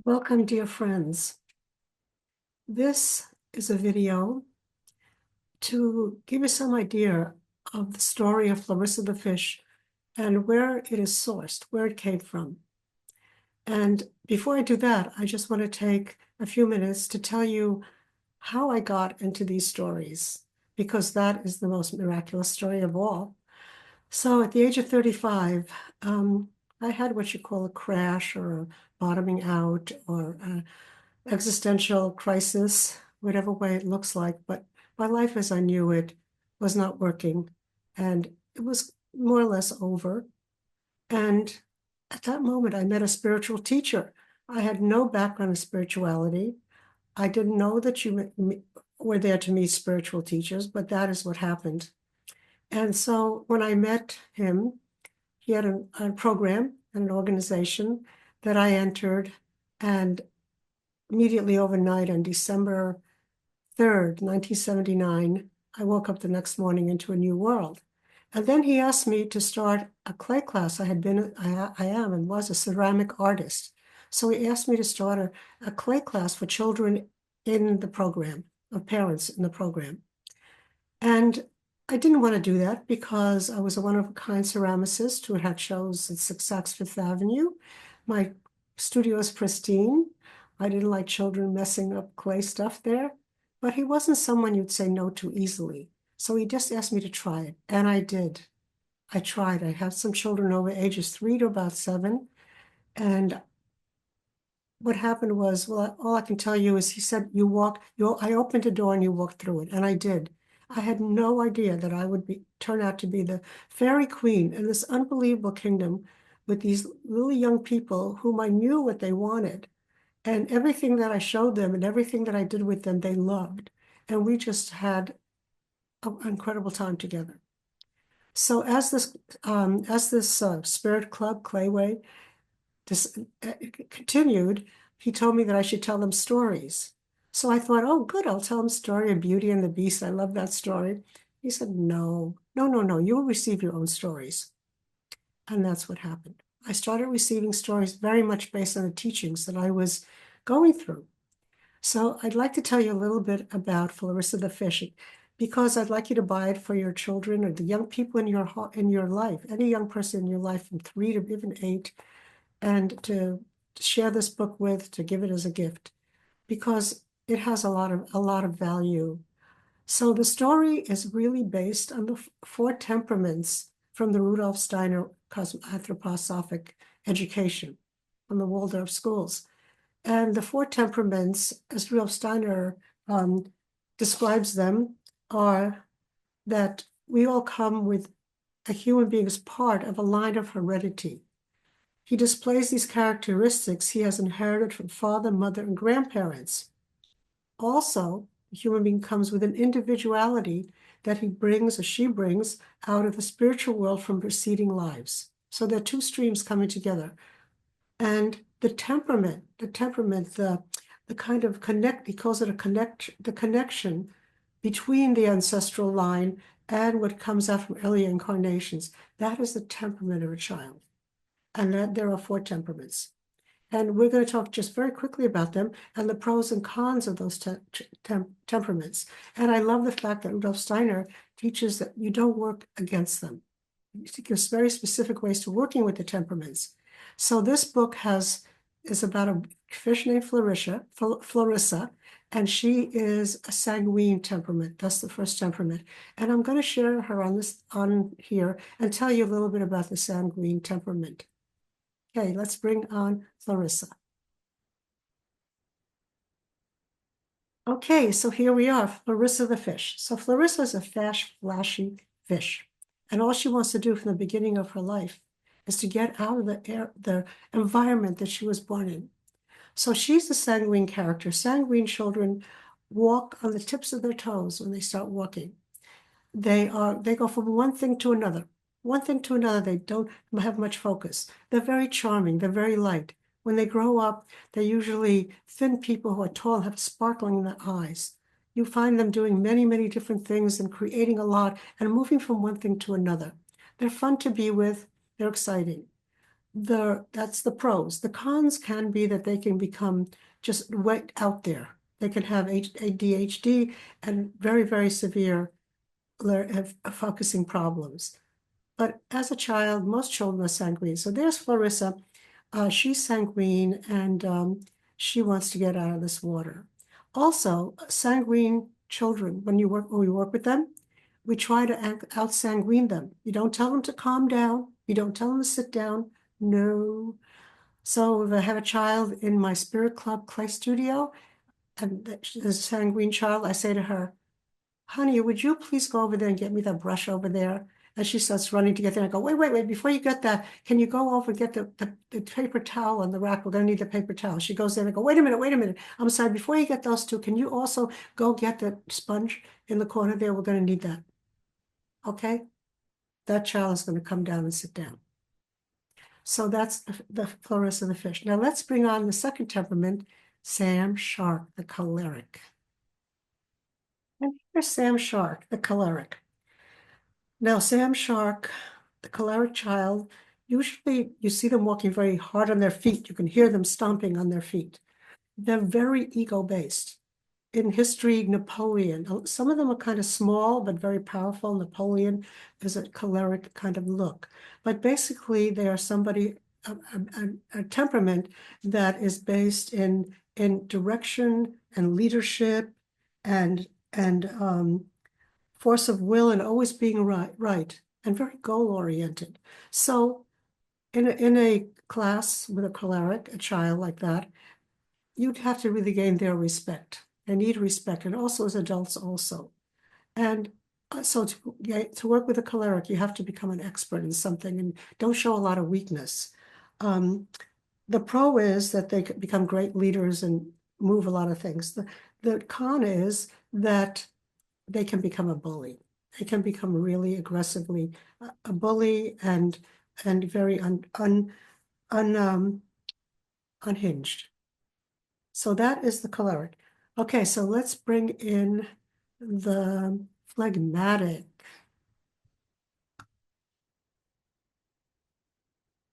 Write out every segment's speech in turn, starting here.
Welcome, dear friends. This is a video to give you some idea of the story of Florissa the fish and where it is sourced, where it came from. And before I do that, I just want to take a few minutes to tell you how I got into these stories, because that is the most miraculous story of all. So at the age of 35, I had what you call a crash or a bottoming out or existential crisis, whatever way it looks like. But my life as I knew it was not working, and it was more or less over. And at that moment, I met a spiritual teacher. I had no background in spirituality. I didn't know that you were there to meet spiritual teachers, but that is what happened. And so when I met him, he had a program and an organization that I entered, and immediately overnight on December 3rd, 1979, I woke up the next morning into a new world. And then he asked me to start a clay class. I am and was a ceramic artist. So he asked me to start a clay class for children in the program, of parents in the program. And I didn't want to do that because I was a one-of-a-kind ceramicist who had shows at 6 Fifth Avenue. My studio is pristine. I didn't like children messing up clay stuff there, but he wasn't someone you'd say no to easily. So he just asked me to try it, and I did. I tried. I have some children over ages 3 to about 7, and what happened was, well, all I can tell you is he said, I opened a door and you walked through it. And I did. I had no idea that I would turn out to be the fairy queen in this unbelievable kingdom with these little young people whom I knew what they wanted. And everything that I showed them and everything that I did with them, they loved. And we just had an incredible time together. So as this spirit club, Clayway, this continued, he told me that I should tell them stories. So I thought, oh, good, I'll tell them a story of Beauty and the Beast. I love that story. He said, no, no, no, no, you will receive your own stories. And that's what happened. I started receiving stories very much based on the teachings that I was going through. So I'd like to tell you a little bit about Florissa the fish, because I'd like you to buy it for your children or the young people in your life, any young person in your life from 3 to even 8, and to share this book with, to give it as a gift, because it has a lot of value. So the story is really based on the 4 temperaments from the Rudolf Steiner anthroposophic education from the Waldorf schools. And the 4 temperaments, as Rudolf Steiner describes them, are that we all come with a human being as part of a line of heredity. He displays these characteristics he has inherited from father, mother, and grandparents. Also, the human being comes with an individuality that he brings or she brings out of the spiritual world from preceding lives. So there are 2 streams coming together. And the kind of he calls it the connection between the ancestral line and what comes out from earlier incarnations. That is the temperament of a child. And that there are 4 temperaments. And we're going to talk just very quickly about them and the pros and cons of those temperaments. And I love the fact that Rudolf Steiner teaches that you don't work against them. He gives very specific ways to working with the temperaments. So this book is about a fish named Florissa, and she is a sanguine temperament. That's the first temperament. And I'm going to share her on here and tell you a little bit about the sanguine temperament. Okay, let's bring on Florissa. Okay, so here we are, Florissa the fish. So Florissa is a flashy fish. And all she wants to do from the beginning of her life is to get out of the environment that she was born in. So she's the sanguine character. Sanguine children walk on the tips of their toes when they start walking. They go from one thing to another. One thing to another, they don't have much focus. They're very charming, they're very light. When they grow up, they're usually thin people who are tall, have sparkling in their eyes. You find them doing many, many different things and creating a lot and moving from one thing to another. They're fun to be with, they're exciting. that's the pros. The cons can be that they can become just way out there. They can have ADHD and very, very severe focusing problems. But as a child, most children are sanguine. So there's Florissa. She's sanguine and she wants to get out of this water. Also, sanguine children, when we work with them, we try to out sanguine them. You don't tell them to calm down. You don't tell them to sit down. No. So if I have a child in my spirit club clay studio, and there's a sanguine child, I say to her, honey, would you please go over there and get me that brush over there? And she starts running to get there. I go, wait, before you get that, can you go over and get the paper towel on the rack? We're gonna need the paper towel. She goes there and I go, wait a minute. I'm sorry, before you get those two, can you also go get the sponge in the corner there? We're gonna need that. Okay? That child is gonna come down and sit down. So that's the Florissa the fish. Now let's bring on the second temperament, Sam Shark, the choleric. And here's Sam Shark, the choleric. Now, Sam Shark, the choleric child, usually you see them walking very hard on their feet. You can hear them stomping on their feet. They're very ego-based. In history, Napoleon, some of them are kind of small, but very powerful. Napoleon is a choleric kind of look. But basically, they are somebody, a temperament that is based in direction and leadership and force of will and always being right and very goal-oriented. So in a class with a choleric, a child like that, you'd have to really gain their respect. They need respect, and also as adults also. And so to work with a choleric, you have to become an expert in something and don't show a lot of weakness. The pro is that they become great leaders and move a lot of things. The con is that they can become a bully. They can become really aggressively a bully and very unhinged. So that is the choleric. Okay, so let's bring in the phlegmatic.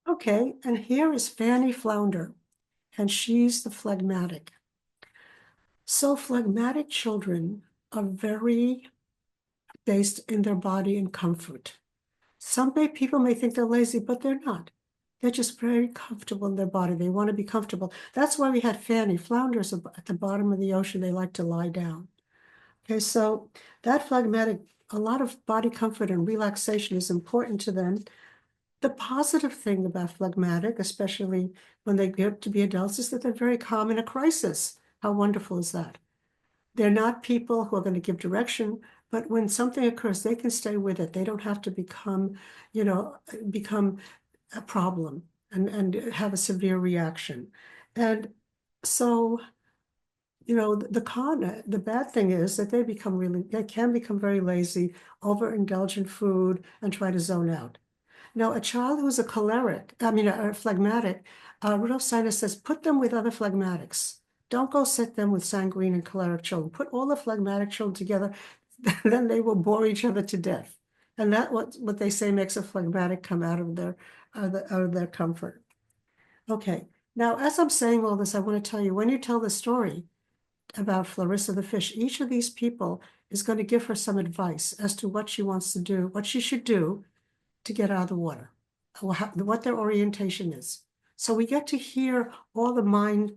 Okay, and here is Fanny Flounder, and she's the phlegmatic. So phlegmatic children are very based in their body and comfort. People may think they're lazy, but they're not. They're just very comfortable in their body. They want to be comfortable. That's why we had Fanny. Flounders at the bottom of the ocean, they like to lie down. Okay, so that phlegmatic, a lot of body comfort and relaxation is important to them. The positive thing about phlegmatic, especially when they get to be adults, is that they're very calm in a crisis. How wonderful is that? They're not people who are going to give direction, but when something occurs, they can stay with it. They don't have to become a problem and have a severe reaction. And so, the bad thing is that they can become very lazy, overindulge in food, and try to zone out. Now, a child who's a phlegmatic, Rudolf Steiner says, put them with other phlegmatics. Don't go sit them with sanguine and choleric children. Put all the phlegmatic children together, then they will bore each other to death. And that what they say makes a phlegmatic come out of their comfort. Okay, now as I'm saying all this, I want to tell you, when you tell the story about Florissa the fish, each of these people is going to give her some advice as to what she wants to do, what she should do to get out of the water, what their orientation is. So we get to hear all the mind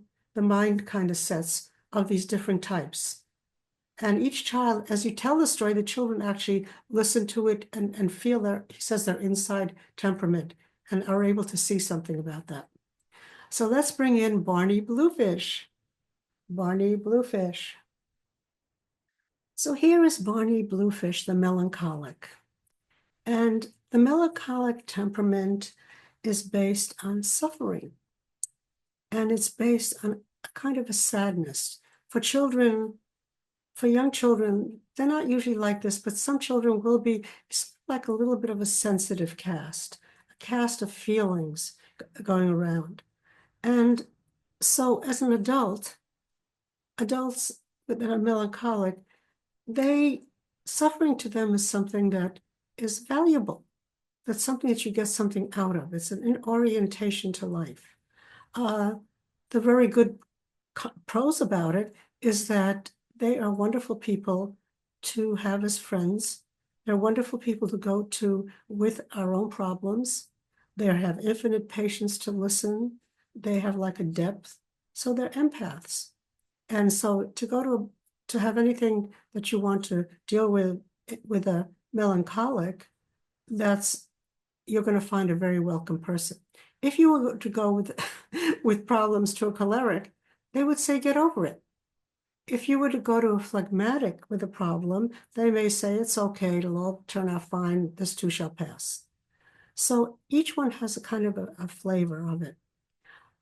kind of sets of these different types. And each child, as you tell the story, the children actually listen to it and feel he says, their inside temperament and are able to see something about that. So let's bring in Barney Bluefish. Barney Bluefish. So here is Barney Bluefish, the melancholic. And the melancholic temperament is based on suffering. And it's based on a kind of a sadness. For young children, they're not usually like this, but some children will be like a little bit of a sensitive cast, a cast of feelings going around. And so as an adults that are melancholic, suffering to them is something that is valuable. that's something that you get something out of. It's an orientation to life. Uh, the very good pros about it is that they are wonderful people to have as friends. They're wonderful people to go to with our own problems. They have infinite patience to listen. They have like a depth. So they're empaths. And so to have anything that you want to deal with a melancholic, that's you're going to find a very welcome person. If you were to go with with problems to a choleric, they would say get over it. If you were to go to a phlegmatic with a problem, they may say it's okay, it'll all turn out fine, this too shall pass. So each one has a kind of a flavor of it.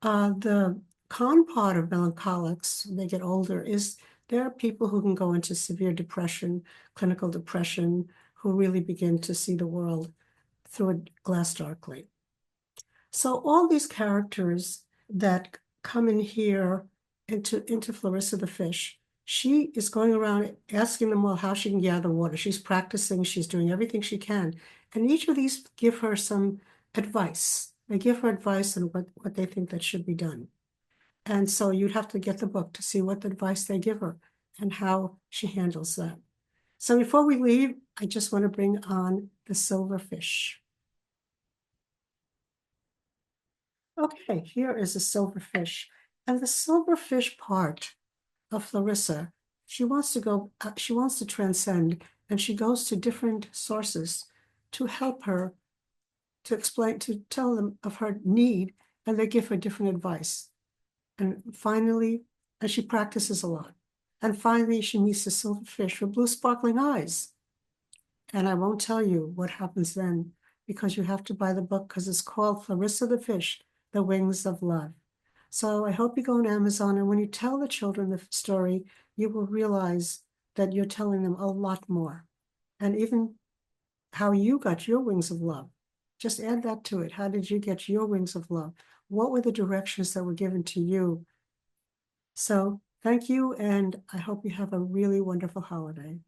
The con part of melancholics, when they get older, is there are people who can go into severe depression, clinical depression, who really begin to see the world through a glass darkly. So all these characters that come in here into Florissa the fish, she is going around asking them all how she can gather water. She's practicing, she's doing everything she can. And each of these give her some advice. They give her advice on what they think that should be done. And so you'd have to get the book to see what advice they give her and how she handles that. So before we leave, I just want to bring on the silverfish. Okay, here is a silverfish. And the silverfish part of Florissa, she wants to transcend, and she goes to different sources to help her to explain, to tell them of her need, and they give her different advice. And finally, and she practices a lot. And finally, she meets the silverfish with blue sparkling eyes. And I won't tell you what happens then, because you have to buy the book, because it's called Florissa the Fish, The Wings of Love. So I hope you go on Amazon, and when you tell the children the story, you will realize that you're telling them a lot more. And even how you got your wings of love. Just add that to it. How did you get your wings of love? What were the directions that were given to you? So thank you, and I hope you have a really wonderful holiday.